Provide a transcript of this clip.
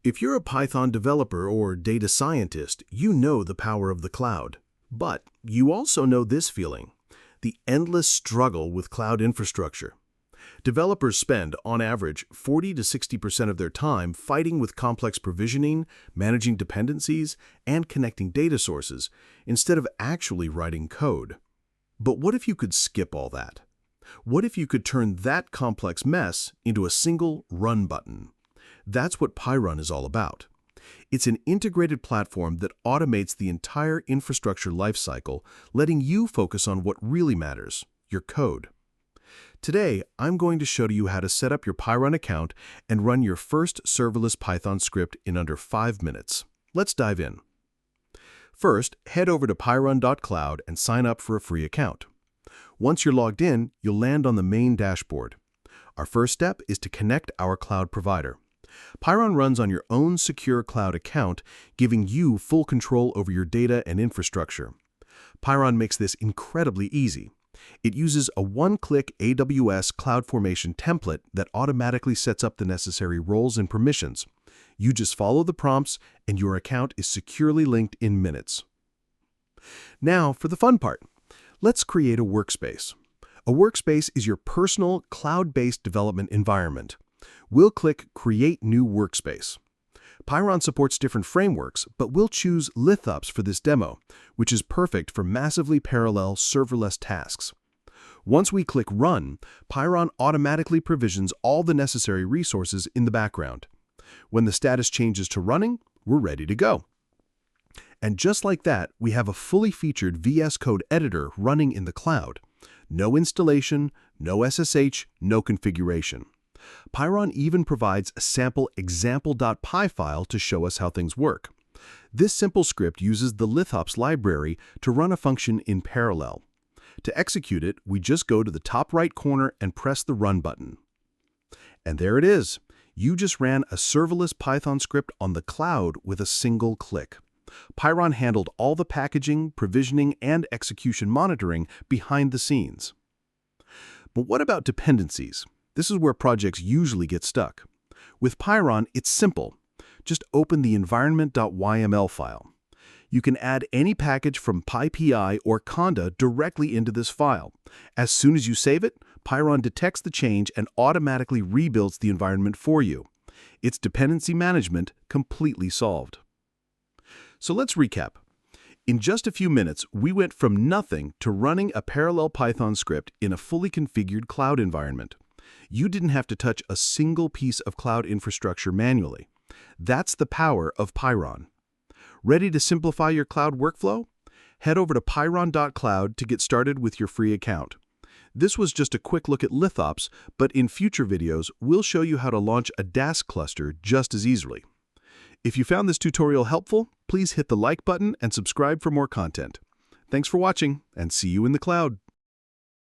If you're a Python developer or data scientist, you know the power of the cloud. But you also know this feeling, the endless struggle with cloud infrastructure. Developers spend, on average, 40 to 60% of their time fighting with complex provisioning, managing dependencies, and connecting data sources, instead of actually writing code. But what if you could skip all that? What if you could turn that complex mess into a single run button? That's what PyRun is all about. It's an integrated platform that automates the entire infrastructure lifecycle, letting you focus on what really matters, your code. Today, I'm going to show you how to set up your PyRun account and run your first serverless Python script in under 5 minutes. Let's dive in. First, head over to pyrun.cloud and sign up for a free account. Once you're logged in, you'll land on the main dashboard. Our first step is to connect our cloud provider. PyRun runs on your own secure cloud account, giving you full control over your data and infrastructure. PyRun makes this incredibly easy. It uses a one-click AWS CloudFormation template that automatically sets up the necessary roles and permissions. You just follow the prompts, and your account is securely linked in minutes. Now, for the fun part. Let's create a workspace. A workspace is your personal, cloud-based development environment. We'll click Create New Workspace. PyRun supports different frameworks, but we'll choose Lithops for this demo, which is perfect for massively parallel serverless tasks. Once we click Run, PyRun automatically provisions all the necessary resources in the background. When the status changes to running, we're ready to go. And just like that, we have a fully featured VS Code editor running in the cloud. No installation, no SSH, no configuration. PyRun even provides a sample example.py file to show us how things work. This simple script uses the Lithops library to run a function in parallel. To execute it, we just go to the top right corner and press the Run button. And there it is. You just ran a serverless Python script on the cloud with a single click. PyRun handled all the packaging, provisioning, and execution monitoring behind the scenes. But what about dependencies? This is where projects usually get stuck. With PyRun, it's simple. Just open the environment.yml file. You can add any package from PyPI or Conda directly into this file. As soon as you save it, PyRun detects the change and automatically rebuilds the environment for you. It's dependency management completely solved. So let's recap. In just a few minutes, we went from nothing to running a parallel Python script in a fully configured cloud environment. You didn't have to touch a single piece of cloud infrastructure manually. That's the power of PyRun. Ready to simplify your cloud workflow? Head over to pyrun.cloud to get started with your free account. This was just a quick look at Lithops, but in future videos, we'll show you how to launch a Dask cluster just as easily. If you found this tutorial helpful, please hit the like button and subscribe for more content. Thanks for watching, and see you in the cloud.